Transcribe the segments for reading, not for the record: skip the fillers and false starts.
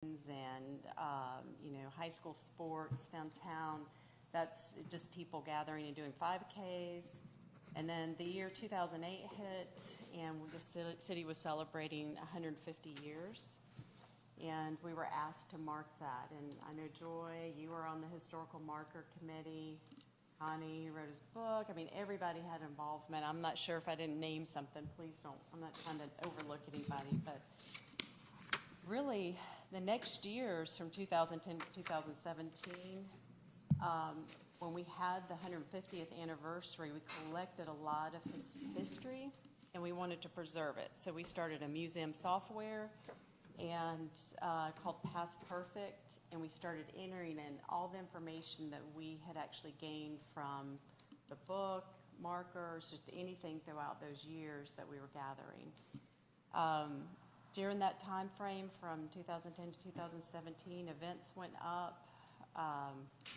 and high school sports downtown. That's just people gathering and doing 5Ks. And then the year 2008 hit, and the city was celebrating 150 years. And we were asked to mark that. And I know, Joy, you were on the historical marker committee. Connie wrote his book. I mean, everybody had involvement. I'm not sure if I didn't name something. Please don't. I'm not trying to overlook anybody. But really, the next years from 2010 to 2017, when we had the 150th anniversary, we collected a lot of his history, and we wanted to preserve it. So we started a museum software and called Past Perfect, and we started entering in all the information that we had actually gained from the book, markers, just anything throughout those years that we were gathering. During that time frame from 2010 to 2017, events went up.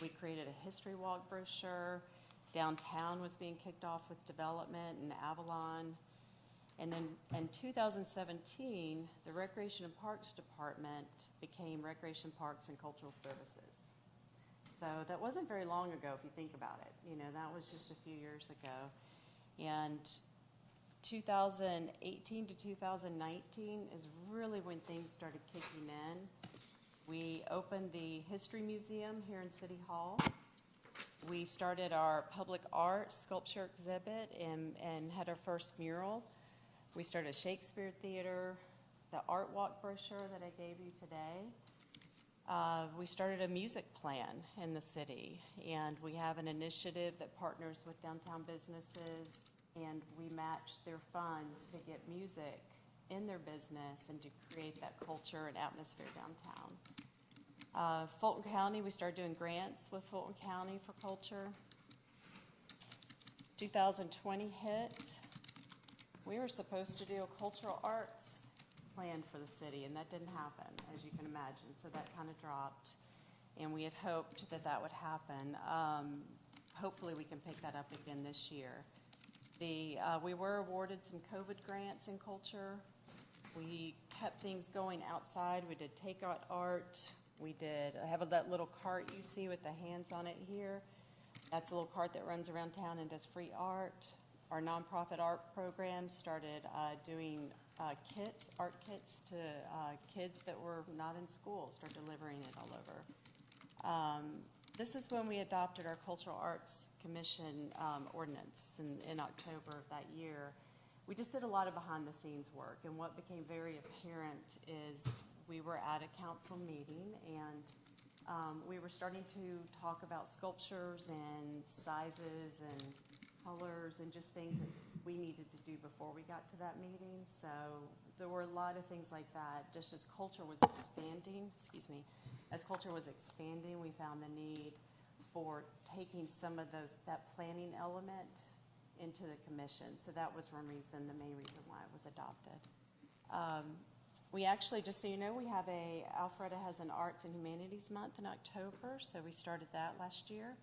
We created a history walk brochure. Downtown was being kicked off with development in Avalon. And then in 2017, the Recreation and Parks Department became Recreation, Parks, and Cultural Services. So that wasn't very long ago if you think about it. That was just a few years ago. And 2018 to 2019 is really when things started kicking in. We opened the History Museum here in City Hall. We started our public art sculpture exhibit and had our first mural. We started a Shakespeare theater, the art walk brochure that I gave you today. We started a music plan in the city, and we have an initiative that partners with downtown businesses, and we match their funds to get music in their business and to create that culture and atmosphere downtown. Fulton County, we started doing grants with Fulton County for culture. 2020 hit. We were supposed to do a cultural arts plan for the city, and that didn't happen, as you can imagine, so that kind of dropped, and we had hoped that that would happen. Hopefully we can pick that up again this year. We were awarded some COVID grants in culture. We kept things going outside. We did takeout art. I have that little cart you see with the hands on it here. That's a little cart that runs around town and does free art. Our nonprofit art program started doing art kits to kids that were not in school, started delivering it all over. This is when we adopted our Cultural Arts Commission ordinance in October of that year. We just did a lot of behind-the-scenes work, and what became very apparent is we were at a council meeting, and we were starting to talk about sculptures and sizes and colors and just things that we needed to do before we got to that meeting. So there were a lot of things like that. Just as culture was expanding, we found the need for taking some of that planning element into the commission. So that was the main reason why it was adopted. We actually, just so you know, Alpharetta has an Arts and Humanities Month in October, so we started that last year.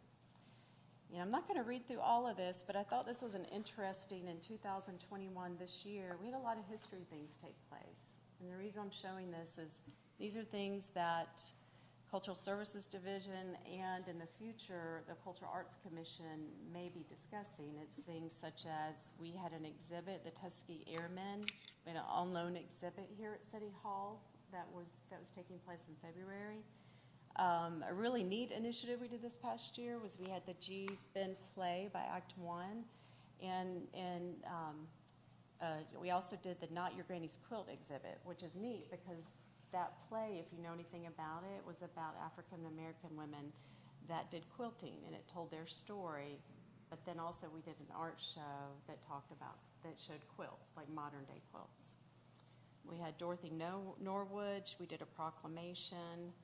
I'm not going to read through all of this, but I thought this was an interesting, in 2021, this year, we had a lot of history things take place. And the reason I'm showing this is these are things that Cultural Services Division and in the future, the Cultural Arts Commission may be discussing. It's things such as we had an exhibit, the Tuskegee Airmen, we had an all-known exhibit here at City Hall that was taking place in February. A really neat initiative we did this past year was we had the G-Spin play by Act One, and we also did the Not Your Granny's Quilt exhibit, which is neat because that play, if you know anything about it, was about African American women that did quilting, and it told their story. But then also we did an art show that showed quilts, like modern day quilts. We had Dorothy Norwood. We did a proclamation.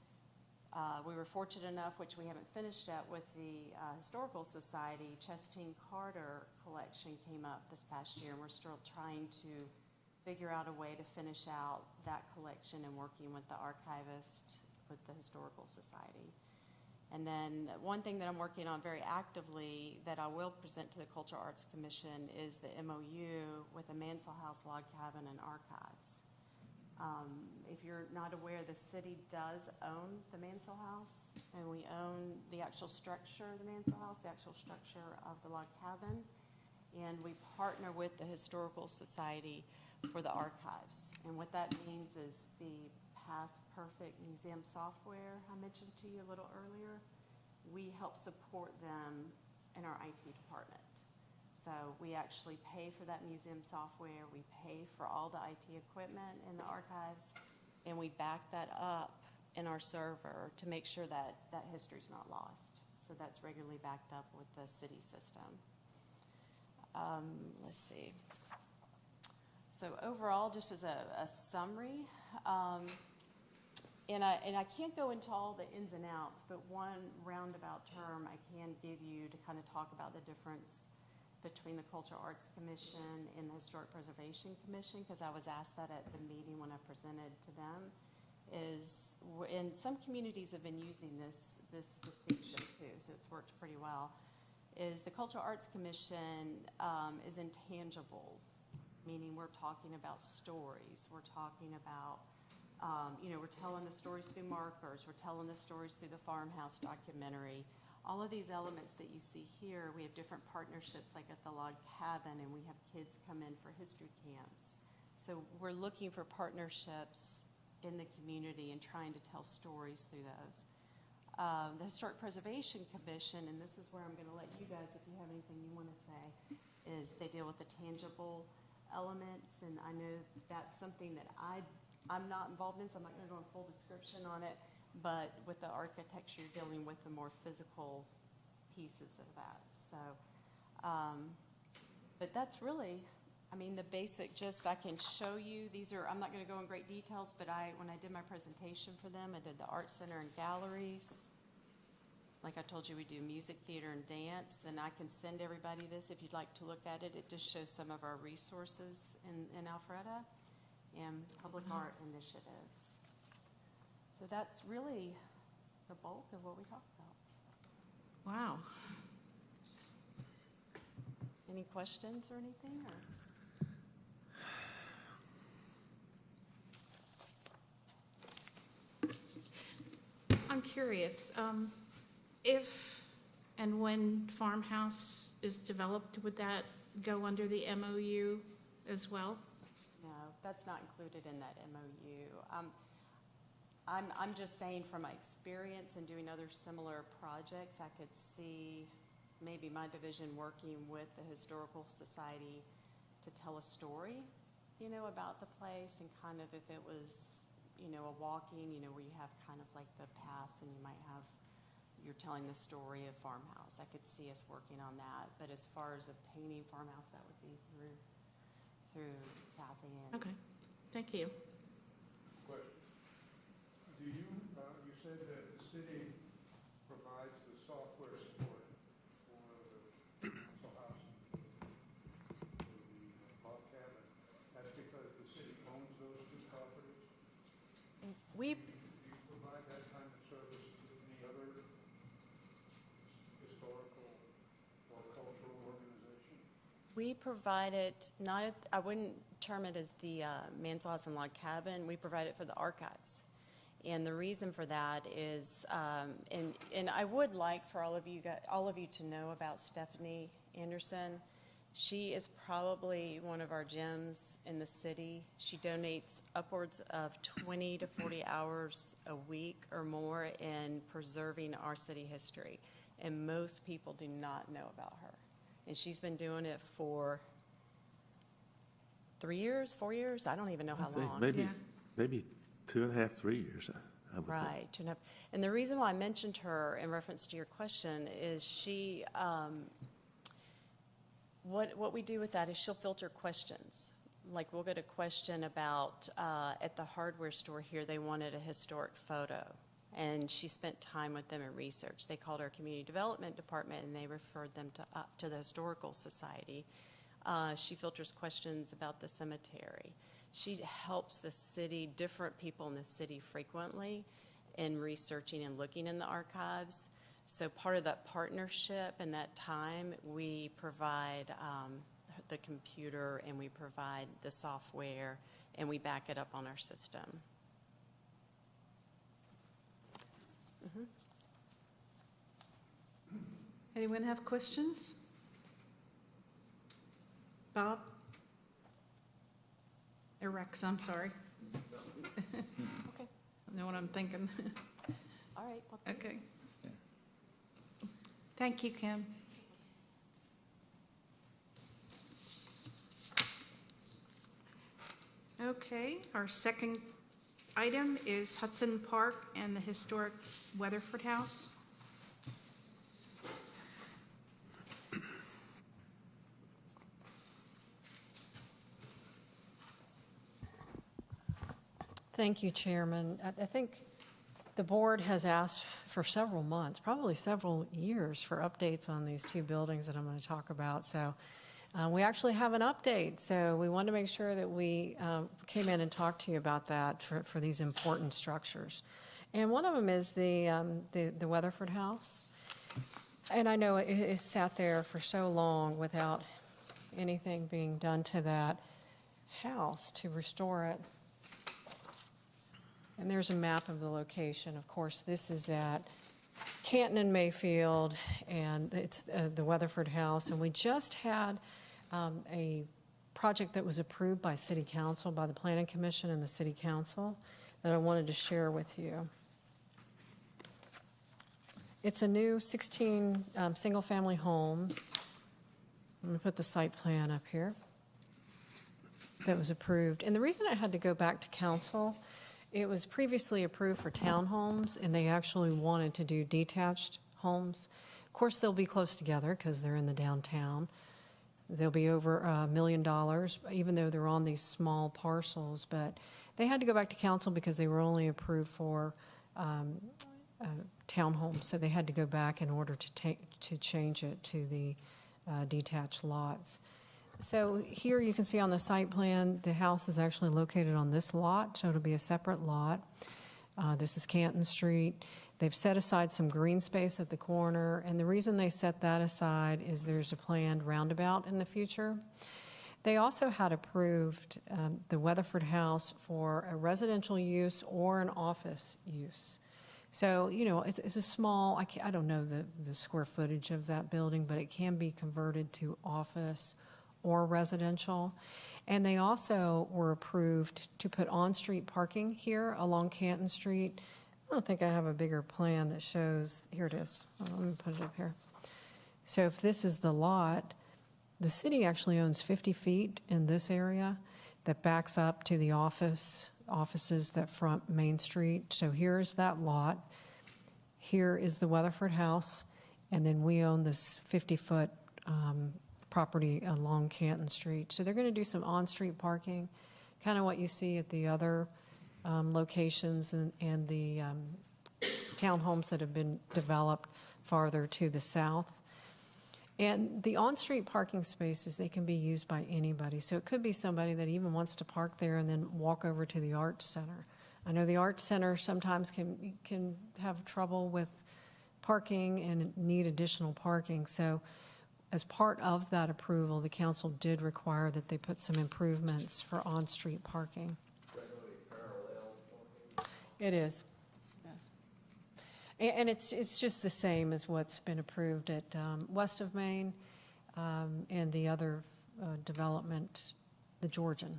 We were fortunate enough, which we haven't finished yet, with the Historical Society, Chestine Carter collection came up this past year, and we're still trying to figure out a way to finish out that collection and working with the archivist with the Historical Society. And then one thing that I'm working on very actively that I will present to the Cultural Arts Commission is the MOU with the Mansell House Log Cabin and Archives. If you're not aware, the city does own the Mansell House, and we own the actual structure of the Mansell House, the actual structure of the log cabin, and we partner with the Historical Society for the archives. And what that means is the Past Perfect museum software I mentioned to you a little earlier, we help support them in our IT department. So we actually pay for that museum software, we pay for all the IT equipment in the archives, and we back that up in our server to make sure that that history's not lost. So that's regularly backed up with the city system. Let's see. So overall, just as a summary, and I can't go into all the ins and outs, but one roundabout term I can give you to kind of talk about the difference between the Cultural Arts Commission and the Historic Preservation Commission, because I was asked that at the meeting when I presented to them, is, and some communities have been using this distinction too, so it's worked pretty well, is the Cultural Arts Commission is intangible, meaning we're talking about stories, we're talking about, we're telling the stories through markers, we're telling the stories through the farmhouse documentary. All of these elements that you see here, we have different partnerships like at the log cabin, and we have kids come in for history camps. So we're looking for partnerships in the community and trying to tell stories through those. The Historic Preservation Commission, and this is where I'm going to let you guys, if you have anything you want to say, is they deal with the tangible elements, and I know that's something that I'm not involved in, so I'm not going to go in full description on it. But with the architecture, you're dealing with the more physical pieces of that. So, but that's really, I mean, the basic gist. I can show you. These are, I'm not going to go in great details, but when I did my presentation for them, I did the art center and galleries. Like I told you, we do music, theater, and dance. And I can send everybody this if you'd like to look at it. It just shows some of our resources in Alpharetta and public art initiatives. So that's really the bulk of what we talked about. Wow. Any questions or anything? Or? I'm curious, if and when Farmhouse is developed, would that go under the MOU as well? No, that's not included in that MOU. I'm just saying from my experience in doing other similar projects, I could see maybe my division working with the Historical Society to tell a story, about the place, and kind of if it was, a walking, where you have kind of like the past and you're telling the story of Farmhouse. I could see us working on that, but as far as obtaining Farmhouse, that would be through Kathy. Okay, thank you. Question. Do you said that the city provides the software support for the Mansell House and the log cabin. That's because the city owns those two properties? Do you provide that kind of service to any other historical or cultural organization? We provide it, I wouldn't term it as the Mansell House and Log Cabin. We provide it for the archives. And the reason for that is, and I would like for all of you to know about Stephanie Anderson. She is probably one of our gems in the city. She donates upwards of 20 to 40 hours a week or more in preserving our city history. And most people do not know about her. And she's been doing it for 3 years, 4 years? I don't even know how long. Maybe 2.5, 3 years. I would Right, 2.5. And the reason why I mentioned her in reference to your question is she, what we do with that is she'll filter questions. Like we'll get a question about, at the hardware store here, they wanted a historic photo. And she spent time with them in research. They called our community development department and they referred them to the Historical Society. She filters questions about the cemetery. She helps the city, different people in the city frequently in researching and looking in the archives. So part of that partnership and that time, we provide the computer and we provide the software and we back it up on our system. Anyone have questions? Bob? Or Rex, I'm sorry. Okay. I know what I'm thinking. All right. Well, Okay. Thank you, Kim. Okay, our second item is Hudson Park and the historic Weatherford House. Thank you, Chairman. I think the board has asked for several months, probably several years, for updates on these two buildings that I'm going to talk about. So we actually have an update. So we wanted to make sure that we came in and talked to you about that for these important structures. And one of them is the Weatherford House. And I know it sat there for so long without anything being done to that house to restore it. And there's a map of the location. Of course, this is at Canton and Mayfield, and it's the Weatherford House. And we just had a project that was approved by City Council, by the Planning Commission and the City Council, that I wanted to share with you. It's a new 16 single-family homes. I'm going to put the site plan up here that was approved. And the reason I had to go back to council, it was previously approved for townhomes, and they actually wanted to do detached homes. Of course, they'll be close together because they're in the downtown. They'll be over $1 million, even though they're on these small parcels. But they had to go back to council because they were only approved for townhomes. So they had to go back in order to change it to the detached lots. So here you can see on the site plan, the house is actually located on this lot, so it'll be a separate lot. This is Canton Street. They've set aside some green space at the corner, and the reason they set that aside is there's a planned roundabout in the future. They also had approved the Weatherford House for a residential use or an office use. So, you know, it's a small, I don't know the square footage of that building, but it can be converted to office or residential. And they also were approved to put on-street parking here along Canton Street. I don't think I have a bigger plan that shows, here it is. Let me put it up here. So if this is the lot, the city actually owns 50 feet in this area that backs up to the offices that front Main Street. So here's that lot. Here is the Weatherford House, and then we own this 50-foot property along Canton Street. So they're going to do some on-street parking, kind of what you see at the other locations and the townhomes that have been developed farther to the south. And the on-street parking spaces, they can be used by anybody. So it could be somebody that even wants to park there and then walk over to the Arts Center. I know the Arts Center sometimes can have trouble with parking and need additional parking. So as part of that approval, the council did require that they put some improvements for on-street parking. It is. Yes. And it's just the same as what's been approved at west of Main and the other development, the Georgian,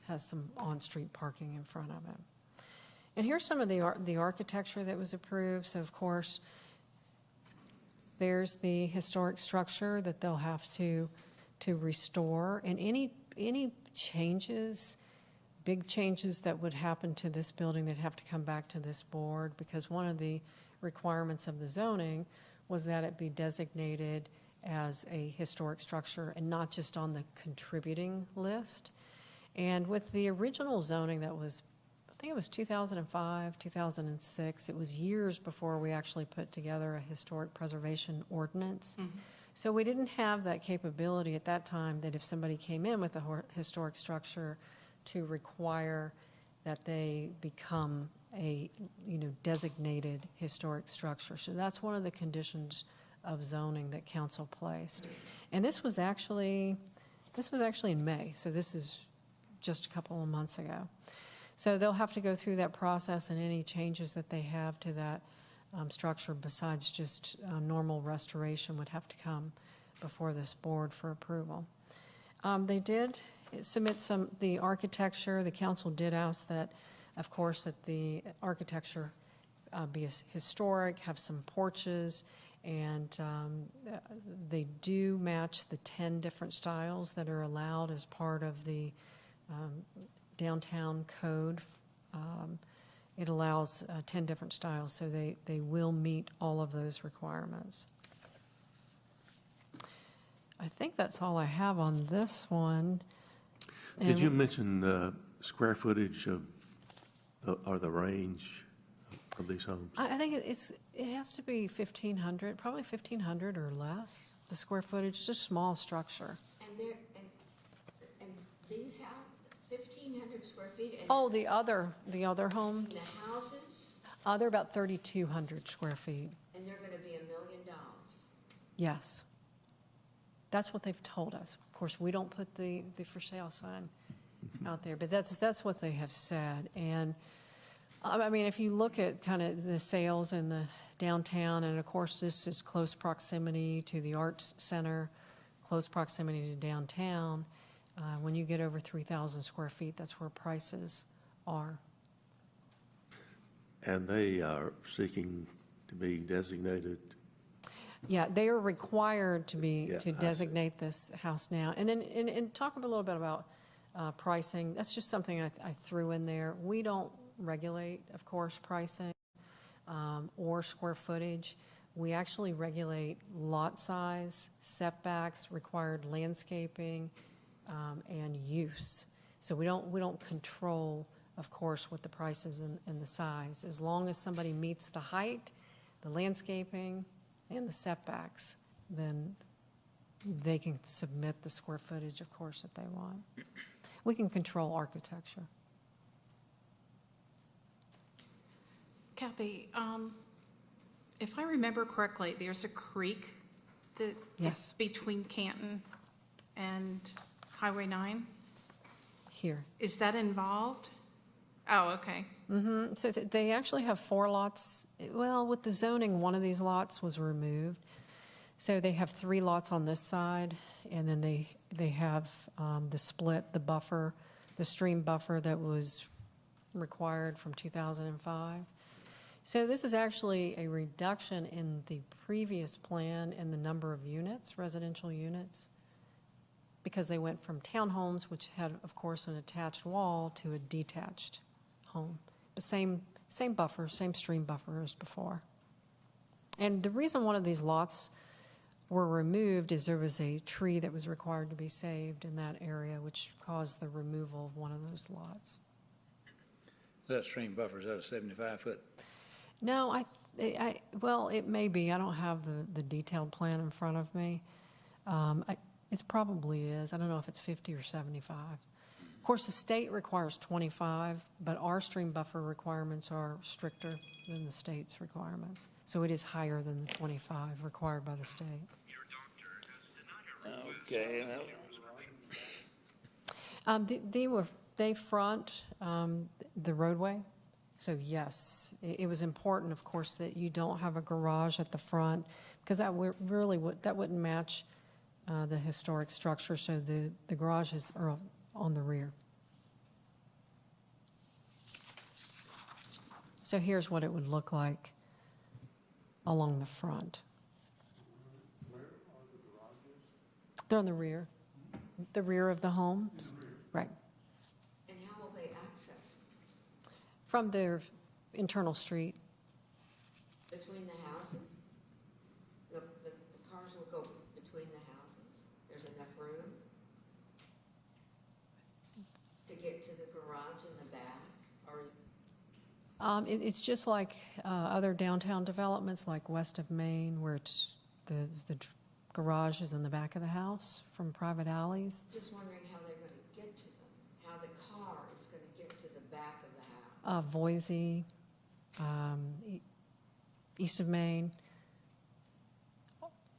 has some on-street parking in front of it. And here's some of the architecture that was approved. So, of course, there's the historic structure that they'll have to restore. And any changes, big changes that would happen to this building, they'd have to come back to this board, because one of the requirements of the zoning was that it be designated as a historic structure and not just on the contributing list. And with the original zoning that was, I think it was 2005, 2006, it was years before we actually put together a historic preservation ordinance. Mm-hmm. So we didn't have that capability at that time that if somebody came in with a historic structure to require that they become a designated historic structure. So that's one of the conditions of zoning that council placed. And this was actually in May, so this is just a couple of months ago. So they'll have to go through that process, and any changes that they have to that structure besides just normal restoration would have to come before this board for approval. They did submit the architecture. The council did ask that, of course, that the architecture be historic, have some porches, and they do match the 10 different styles that are allowed as part of the downtown code. It allows 10 different styles, so they will meet all of those requirements. I think that's all I have on this one. Did you And- mention the square footage of, or the range of these homes? I think it has to be 1,500, probably 1,500 or less, the square footage, just small structure. And there, and these have 1,500 square feet? And Oh, the other homes, the houses, they're about 3,200 square feet. and they're gonna be $1 million. Yes. That's what they've told us. Of course, we don't put the for sale sign out there, but that's what they have said. And I mean, if you look at kind of the sales in the downtown, and of course, this is close proximity to the arts center, close proximity to downtown. When you get over 3,000 square feet, that's where prices are. And they are seeking to be designated. Yeah, they are required to Yeah, I see. designate this house now. And then, and talk a little bit about pricing. That's just something I threw in there. We don't regulate, of course, pricing or square footage. We actually regulate lot size, setbacks, required landscaping, and use. So we don't control, of course, what the price is and the size. As long as somebody meets the height, the landscaping, and the setbacks, then they can submit the square footage, of course, that they want. We can control architecture. Kathy, if I remember correctly, there's a creek that Yes. is between Canton and Highway 9? Here. Is that involved? Oh, okay. So they actually have 4 lots. Well, with the zoning, one of these lots was removed. So they have 3 lots on this side, and then they have the split, the buffer, the stream buffer that was required from 2005. So this is actually a reduction in the previous plan in the number of units, residential units, because they went from townhomes, which had, of course, an attached wall, to a detached home. The same buffer, same stream buffer as before. And the reason one of these lots were removed is there was a tree that was required to be saved in that area, which caused the removal of one of those lots. That stream buffer, is that a 75-foot? No, well, it may be. I don't have the detailed plan in front of me. It probably is. I don't know if it's 50 or 75. Of course, the state requires 25, but our stream buffer requirements are stricter than the state's requirements. So it is higher than the 25 required by the state. Okay. They front the roadway. So yes, it was important, of course, that you don't have a garage at the front, because that wouldn't match the historic structure. So the garages are on the rear. So here's what it would look like along the front. Where are the garages? They're on the rear of the homes. Right. And how will they access? From their internal street. Between the houses? The cars will go between the houses? There's enough room to get to the garage in the back? Or It's just like other downtown developments, like west of Maine, where it's the garage is in the back of the house from private alleys. just wondering how they're going to get to them, how the car is going to get to the back of the house. Boise, east of Maine,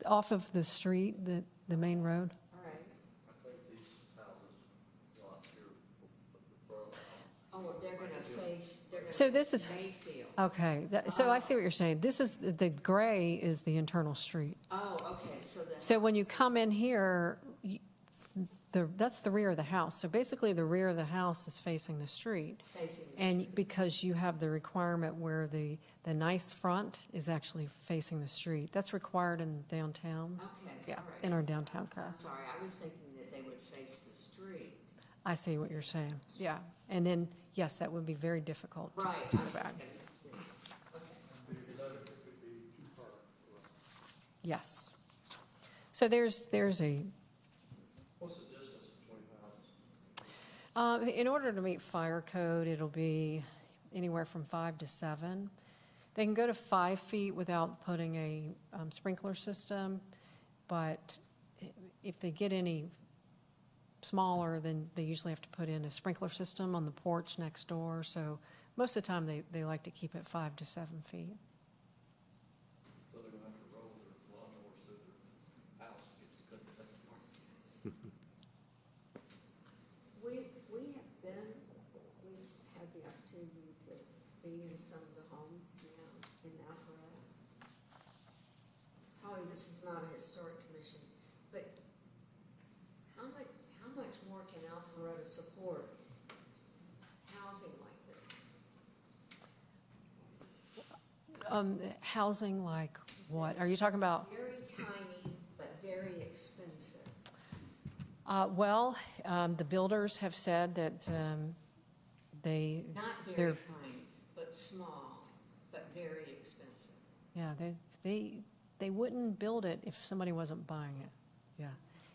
off of the street, the main road. All right. I think these houses, lots here So this is, Mayfield. okay, so I see what you're saying. This is, the gray is the internal street. Oh, okay, so the. So when you come in here, that's the rear of the house. So basically, the rear of the house is facing the street. Facing the And because you have the requirement where the nice front is actually facing the street. That's required in downtowns. Okay, Yeah, all right. in our downtown I'm code. sorry, I was thinking that they would face the street. I see what you're saying, yeah. And then, yes, that would be very difficult to Right. to I'm go back. thinking, yeah. Okay. And the 11 could be too far. Yes. So there's a, What's the distance between houses? in order to meet fire code, it'll be anywhere from 5 to 7. They can go to 5 feet without putting a sprinkler system, but if they get any smaller, then they usually have to put in a sprinkler system on the porch next door. So most of the time, they like to keep it 5 to 7 feet. So they're gonna have to roll their lawnmowers through their house to get to cut that part. We've had the opportunity to be in some of the homes now in Alpharetta. Probably this is not a historic commission, but how much more can Alpharetta support housing like this? Housing like what? Are you talking about? Very tiny, but very expensive. Well, the builders have said that they, Not very They're- tiny, but small, but very expensive. yeah, they wouldn't build it if somebody wasn't buying it. Yeah.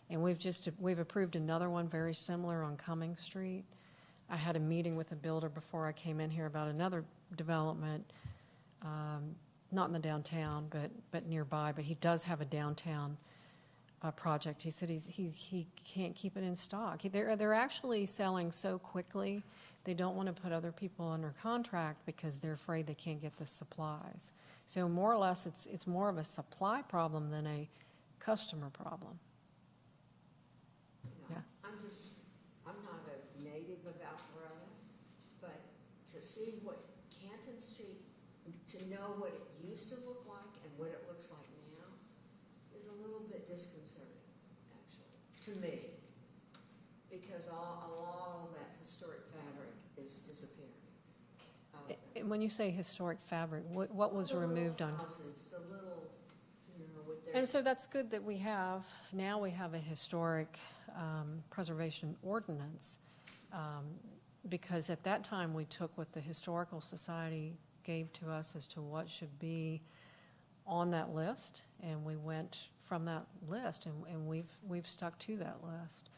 And we've approved another one very similar on Cumming Street. I had a meeting with a builder before I came in here about another development, not in the downtown, but nearby, but he does have a downtown project. He said he can't keep it in stock. They're actually selling so quickly, they don't want to put other people under contract because they're afraid they can't get the supplies. So more or less, it's more of a supply problem than a customer problem. No, Yeah. I'm not a native of Alpharetta, but to see what Canton Street, to know what it used to look like and what it looks like now is a little bit disconcerting, actually, to me. Because a lot of that historic fabric is disappearing. And when you say historic fabric, what was removed on? Houses, the little, with their. And so that's good that we have, now we have a historic preservation ordinance, because at that time, we took what the Historical Society gave to us as to what should be on that list, and we went from that list, and we've stuck to that list.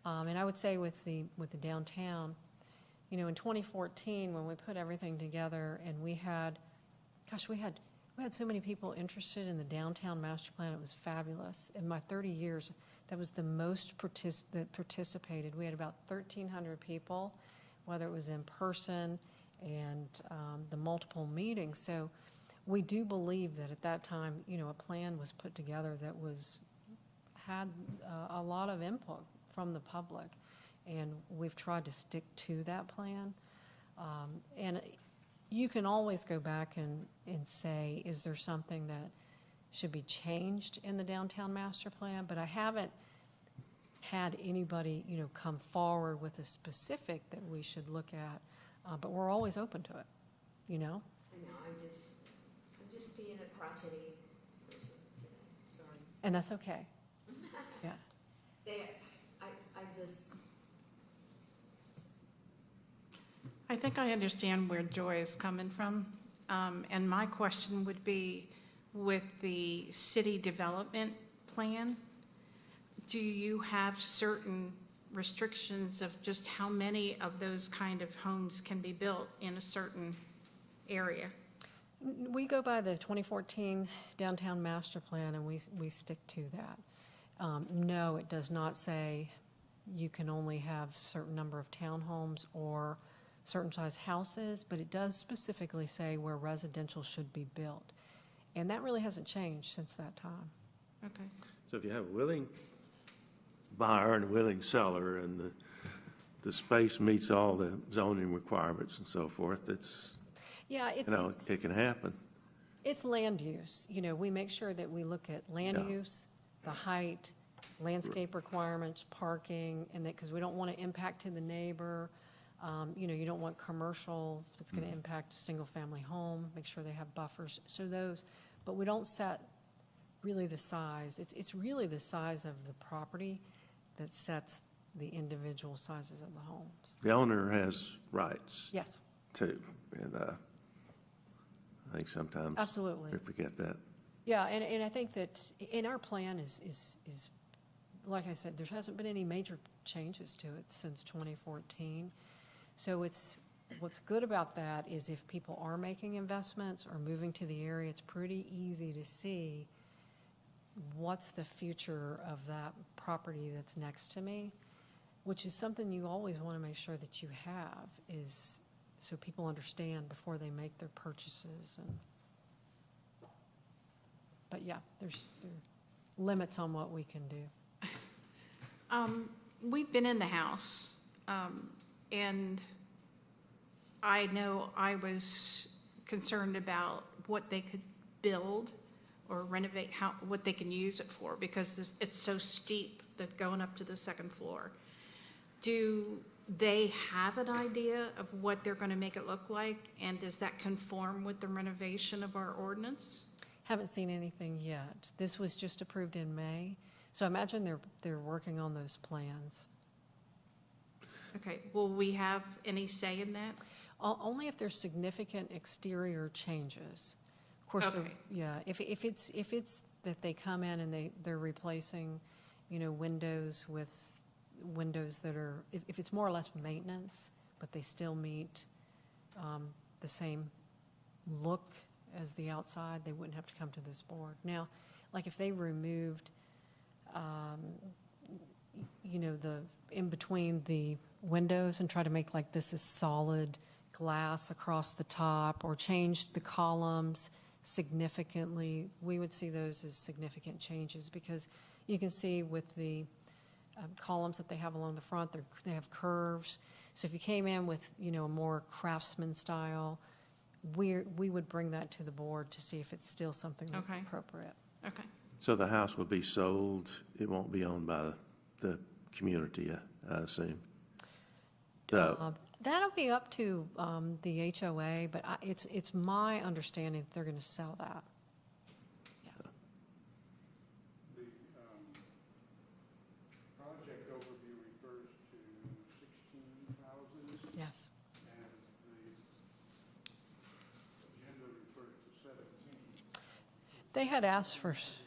And I would say with the downtown, in 2014, when we put everything together, and we had so many people interested in the downtown master plan. It was fabulous. In my 30 years, that was the most that participated. We had about 1,300 people, whether it was in person and the multiple meetings. So we do believe that at that time, a plan was put together that had a lot of input from the public, and we've tried to stick to that plan. And you can always go back and say, is there something that should be changed in the downtown master plan? But I haven't had anybody, come forward with a specific that we should look at, but we're always open to it, I know, I'm just being a crotchety person today, sorry. and that's okay. Yeah. I think I understand where Joy is coming from. And my question would be, with the city development plan, do you have certain restrictions of just how many of those kind of homes can be built in a certain area? We go by the 2014 downtown master plan, and we stick to that. No, it does not say you can only have a certain number of townhomes or certain size houses, but it does specifically say where residential should be built. And that really hasn't changed since that time. Okay. So if you have a willing buyer and a willing seller, and the space meets all the zoning requirements and so forth, Yeah, You know, it can happen. it's land use. You know, we make sure that we look at land Yeah. use, the height, landscape requirements, parking, and that, because we don't want to impact to the neighbor. You know, you don't want commercial that's going to impact a single-family home, make sure they have buffers. So those, but we don't set really the size. It's really the size of the property that sets the individual sizes of the homes. The owner has rights Yes, too, and I think sometimes absolutely. we forget that. Yeah, and I think that in our plan is, like I said, there hasn't been any major changes to it since 2014. So what's good about that is if people are making investments or moving to the area, it's pretty easy to see what's the future of that property that's next to me, which is something you always want to make sure that you have, is so people understand before they make their purchases. But yeah, there are limits on what we can do. We've been in the house, and I know I was concerned about what they could build or renovate, what they can use it for, because it's so steep that going up to the second floor. Do they have an idea of what they're going to make it look like, and does that conform with the renovation of our ordinance? Haven't seen anything yet. This was just approved in May, so I imagine they're working on those plans. Okay, will we have any say in that? Only if there's significant exterior changes. Of course, Okay. yeah, if it's that they come in and they're replacing, you know, windows with windows that are, if it's more or less maintenance, but they still meet the same look as the outside, they wouldn't have to come to this board. Now, like if they removed, you know, the in between the windows and try to make like this is solid glass across the top, or change the columns significantly, we would see those as significant changes, because you can see with the columns that they have along the front, they have curves. So if you came in with, you know, a more craftsman style, we would bring that to the board to see if it's still something that's Okay. appropriate. Okay. So the house will be sold, it won't be owned by the community, I assume? That'll be up to the HOA, but it's my understanding that they're going to sell that. Yeah. The project overview refers to 16 houses, Yes. and the agenda refers to 17. They had asked for, Historic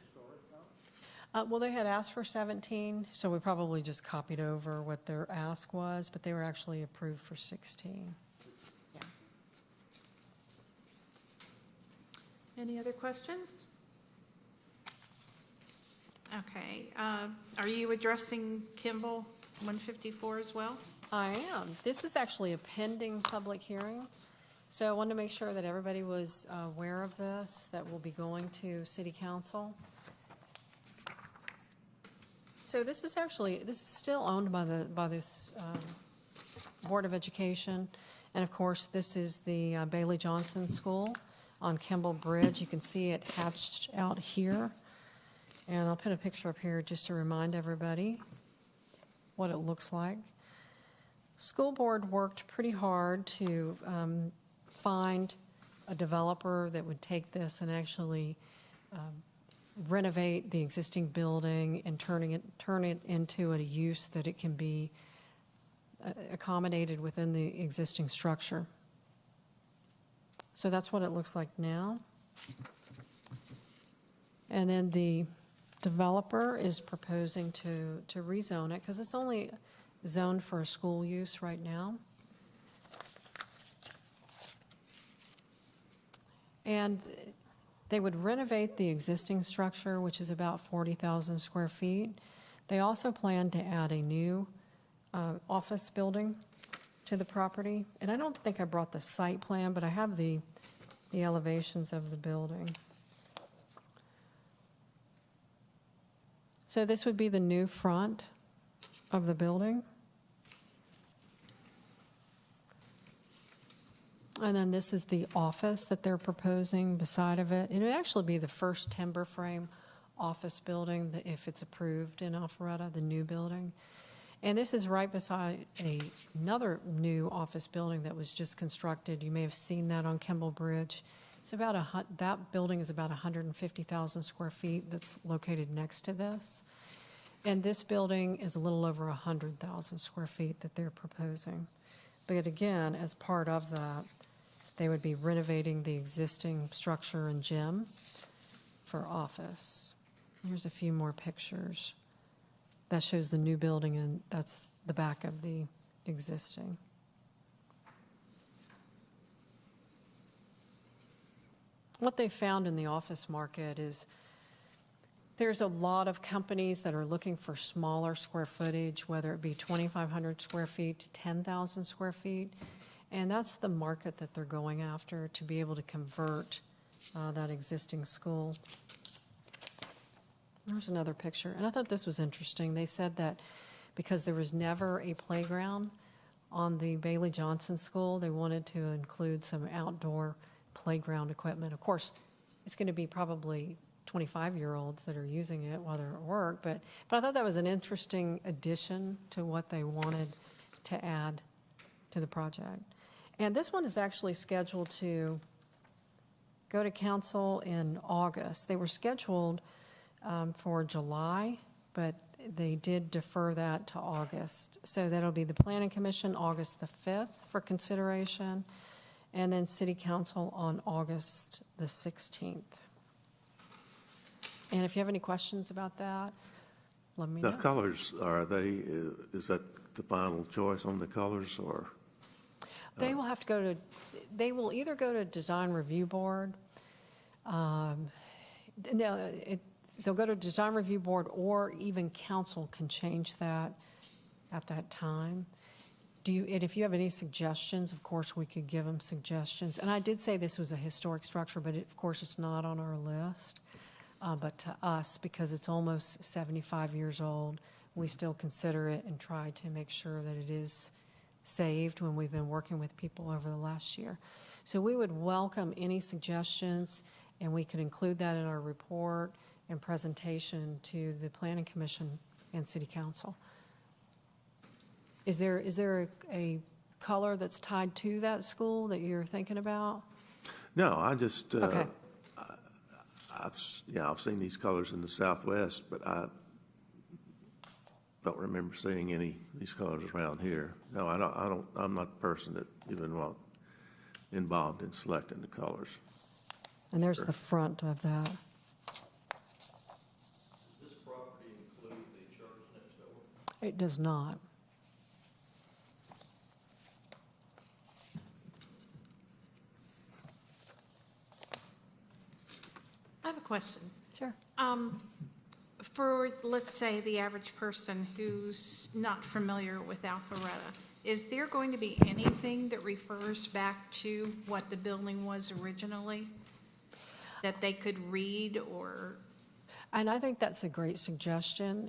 house? well, they had asked for 17, so we probably just copied over what their ask was, but they were actually approved for 16. Yeah. Any other questions? Okay, are you addressing Kimball 154 as well? I am. This is actually a pending public hearing, so I wanted to make sure that everybody was aware of this, that will be going to City Council. So this is still owned by this Board of Education, and of course, this is the Bailey Johnson School on Kimball Bridge. You can see it hatched out here, and I'll put a picture up here just to remind everybody what it looks like. School board worked pretty hard to find a developer that would take this and actually renovate the existing building and turn it into a use that it can be accommodated within the existing structure. So that's what it looks like now. And then the developer is proposing to rezone it, because it's only zoned for a school use right now. And they would renovate the existing structure, which is about 40,000 square feet. They also plan to add a new office building to the property. And I don't think I brought the site plan, but I have the elevations of the building. So this would be the new front of the building. And then this is the office that they're proposing beside of it. It would actually be the first timber frame office building if it's approved in Alpharetta, the new building. And this is right beside another new office building that was just constructed. You may have seen that on Kimball Bridge. It's that building is about 150,000 square feet that's located next to this. And this building is a little over 100,000 square feet that they're proposing. But again, as part of that, they would be renovating the existing structure and gym for office. Here's a few more pictures. That shows the new building, and that's the back of the existing. What they found in the office market is there's a lot of companies that are looking for smaller square footage, whether it be 2,500 square feet to 10,000 square feet. And that's the market that they're going after to be able to convert that existing school. There's another picture. And I thought this was interesting. They said that because there was never a playground on the Bailey Johnson School, they wanted to include some outdoor playground equipment. Of course, it's going to be probably 25-year-olds that are using it while they're at work, but I thought that was an interesting addition to what they wanted to add to the project. And this one is actually scheduled to go to council in August. They were scheduled for July, but they did defer that to August. So that'll be the Planning Commission August the 5th for consideration, and then City Council on August the 16th. And if you have any questions about that, let me know. The colors, is that the final choice on the colors, or? They will have to they will either go to Design Review Board, they'll go to Design Review Board, or even council can change that at that time. And if you have any suggestions, of course, we could give them suggestions. And I did say this was a historic structure, but of course, it's not on our list. But to us, because it's almost 75 years old, we still consider it and try to make sure that it is saved when we've been working with people over the last year. So we would welcome any suggestions, and we could include that in our report and presentation to the Planning Commission and City Council. Is there a color that's tied to that school that you're thinking about? No, I just, Okay. I've seen these colors in the Southwest, but I don't remember seeing these colors around here. No, I'm not the person that even involved in selecting the colors. And there's the front of that. Does this property include the church next door? It does not. I have a question. Sure. For, let's say, the average person who's not familiar with Alpharetta, is there going to be anything that refers back to what the building was originally that they could read or? And I think that's a great suggestion,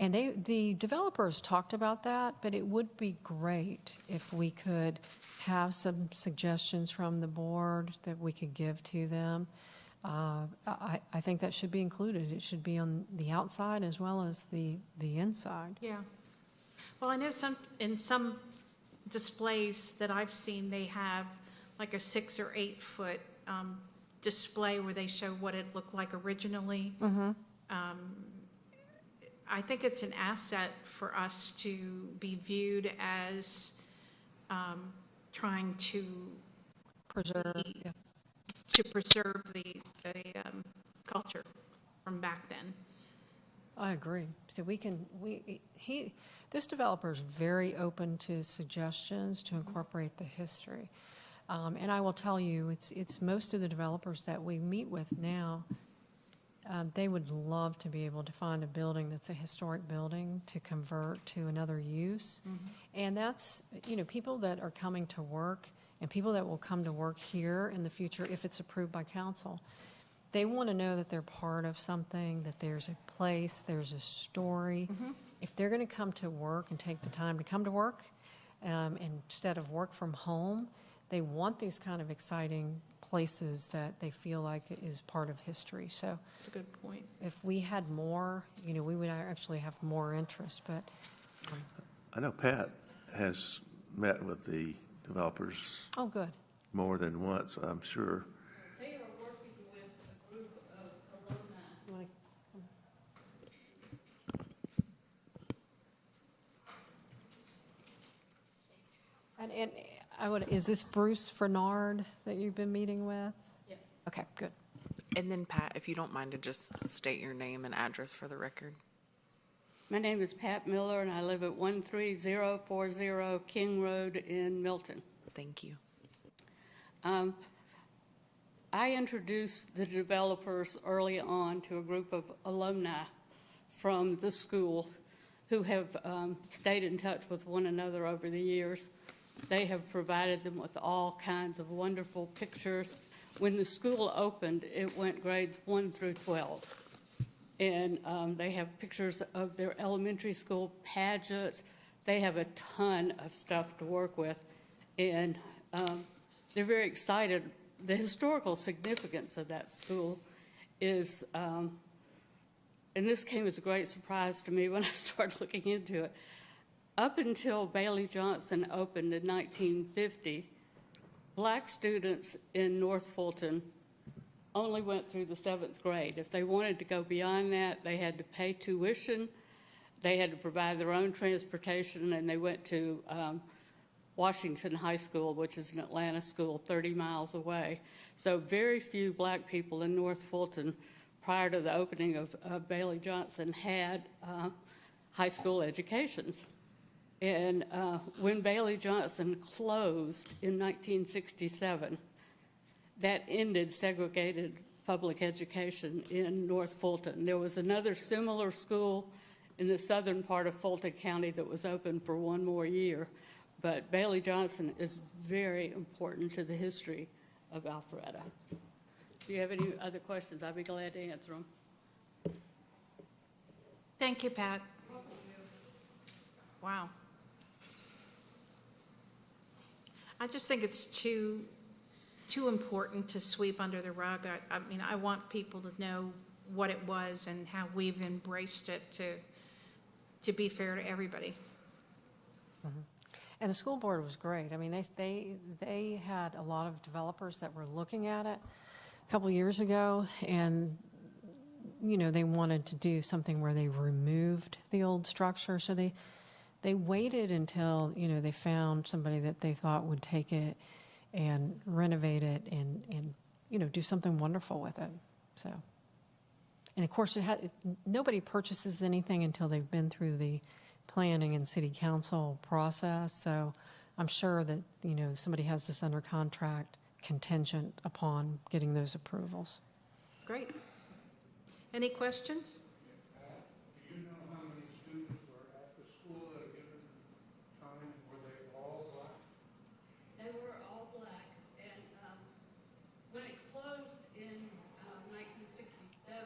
the developers talked about that, but it would be great if we could have some suggestions from the board that we could give to them. I think that should be included. It should be on the outside as well as the inside. Yeah. Well, I know in some displays that I've seen, they have like a 6 or 8 foot display where they show what it looked like originally. Mm-hmm. I think it's an asset for us to be viewed as trying to Preserve. Yeah. to preserve the culture from back then. I agree. So this developer is very open to suggestions to incorporate the history. And I will tell you, it's most of the developers that we meet with now, they would love to be able to find a building that's a historic building to convert to another use. Mm-hmm. And that's, people that are coming to work and people that will come to work here in the future, if it's approved by council, they want to know that they're part of something, that there's a place, there's a story. Mm-hmm. If they're going to come to work and take the time to come to work instead of work from home, they want these kind of exciting places that they feel like is part of history. So That's a good point. if we had more, we would actually have more interest, but I know Pat has met with the developers oh, good. more than once, I'm sure. They are working with a group of alumni. And is this Bruce Fernard that you've been meeting with? Yes. Okay, good. And then Pat, if you don't mind to just state your name and address for the record. My name is Pat Miller, and I live at 13040 King Road in Milton. Thank you. I introduced the developers early on to a group of alumni from the school who have stayed in touch with one another over the years. They have provided them with all kinds of wonderful pictures. When the school opened, it went grades 1 through 12. And they have pictures of their elementary school pageants. They have a ton of stuff to work with. And they're very excited. The historical significance of that school is, and this came as a great surprise to me when I started looking into it. Up until Bailey Johnson opened in 1950, black students in North Fulton only went through the 7th grade. If they wanted to go beyond that, they had to pay tuition, they had to provide their own transportation, and they went to Washington High School, which is an Atlanta school 30 miles away. So very few black people in North Fulton prior to the opening of Bailey Johnson had high school educations. And when Bailey Johnson closed in 1967, that ended segregated public education in North Fulton. There was another similar school in the southern part of Fulton County that was open for one more year. But Bailey Johnson is very important to the history of Alpharetta. If you have any other questions, I'd be glad to answer them. Thank you, Pat. Wow. I just think it's too important to sweep under the rug. I mean, I want people to know what it was and how we've embraced it to be fair to everybody. And the school board was great. I mean, they had a lot of developers that were looking at it a couple years ago, and they wanted to do something where they removed the old structure. So they waited until they found somebody that they thought would take it and renovate it and do something wonderful with it. So, and of course, nobody purchases anything until they've been through the planning and city council process. So I'm sure that, somebody has this under contract contingent upon getting those approvals. Great. Any questions? Do you know how many students were at the school at a given time? Were they all black? They were all black, and when it closed in 1967,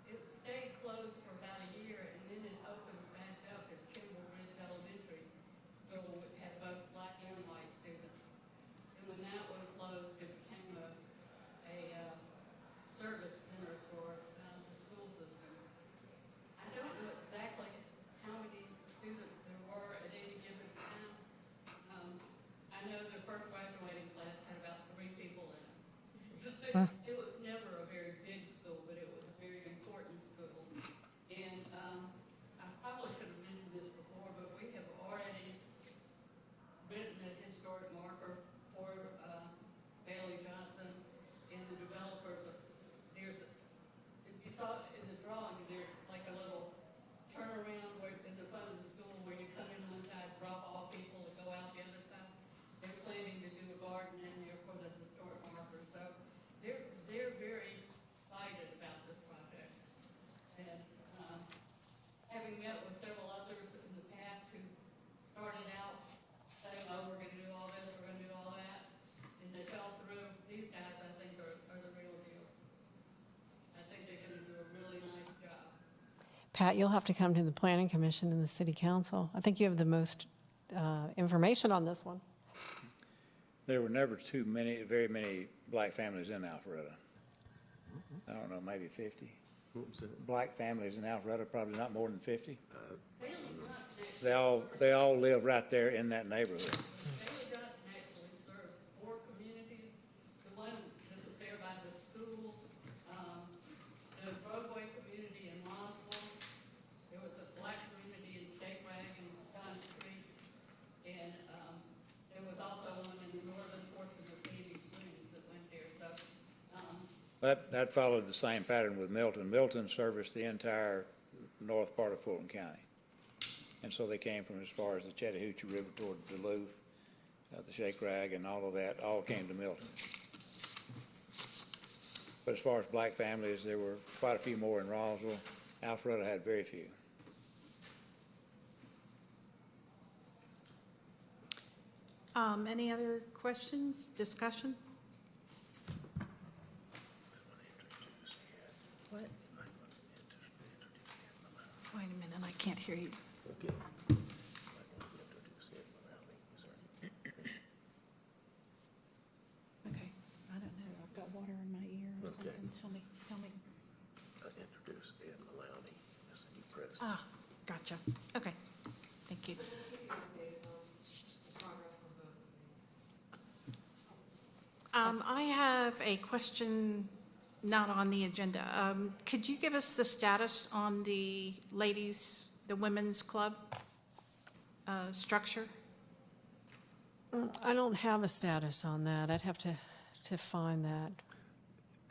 it stayed closed for about a year, and then it opened back up as Kimball Ridge Elementary School, which had both black and white students. And when that one closed, it became a service center for the school system. I don't know exactly how many students there were at any given time. I know the first graduating class had about 3 people in it. So it was never a very big school, but it was a very important school. And I probably should have mentioned this before, but we have already written a historic marker for Bailey Johnson and the developers. If you saw it in the drawing, there's like a little turnaround in the front of the school where you come in one side, drop off people, and go out the other side. They're planning to do a garden in there for the historic marker. So they're very excited about this project. And having met with several others in the past who started out saying, oh, we're going to do all this, we're going to do all that, and they fell through, these guys, I think, are the real deal. I think they're going to do a really nice job. Pat, you'll have to come to the Planning Commission and the City Council. I think you have the most information on this one. There were never very many black families in Alpharetta. I don't know, maybe 50. What was that? Black families in Alpharetta, probably not more than 50. They all live right there in that neighborhood. Bailey Johnson actually served 4 communities. The one that was there by the school, the Broadway community in Roswell. There was a black community in Shake Rag and Pine Street. And there was also one in the northern portion of Sandy Springs that went there. So That followed the same pattern with Milton. Milton serviced the entire north part of Fulton County. And so they came from as far as the Chattahoochee River toward Duluth, the Shake Rag and all of that, all came to Milton. But as far as black families, there were quite a few more in Roswell. Alpharetta had very few. Any other questions, discussion? What? Wait a minute, I can't hear you. Okay. Okay, I don't know, I've got water in my ear or Okay. something, tell me. Introduce Ed Maloney as the new president. Ah, gotcha, okay, thank you. I have a question not on the agenda. Could you give us the status on the women's club structure? I don't have a status on that. I'd have to find that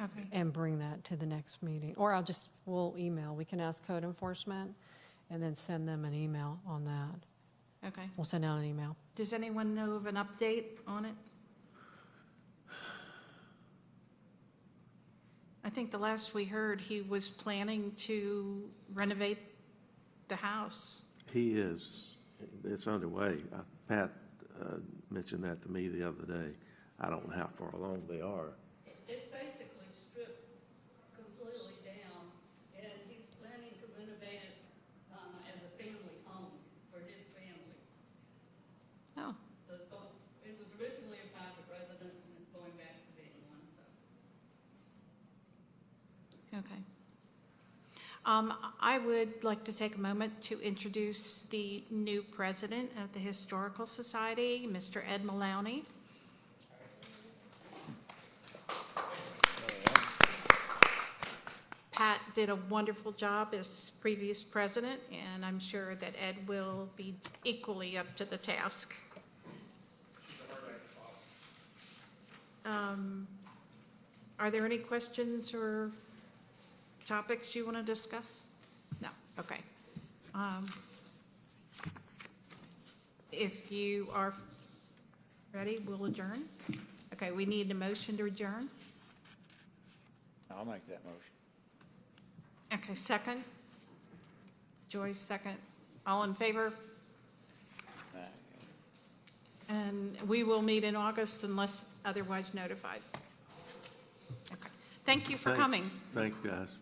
Okay, and bring that to the next meeting. Or we'll email. We can ask code enforcement and then send them an email on that. okay. We'll send out an email. Does anyone know of an update on it? I think the last we heard, he was planning to renovate the house. He is, it's underway. Pat mentioned that to me the other day. I don't know how far along they are. it's basically stripped completely down, and he's planning to renovate it as a family home for his family. Oh, So it was originally a private residence, and it's going back to being one, so. okay. I would like to take a moment to introduce the new president of the Historical Society, Mr. Ed Maloney. Pat did a wonderful job as previous president, and I'm sure that Ed will be equally up to the task. Are there any questions or topics you want to discuss? No, okay. If you are ready, we'll adjourn. Okay, we need a motion to adjourn. I'll make that motion. Okay, second. Joyce, second. All in favor? And we will meet in August unless otherwise notified. Okay. Thank you for Thanks. coming. Thanks, guys.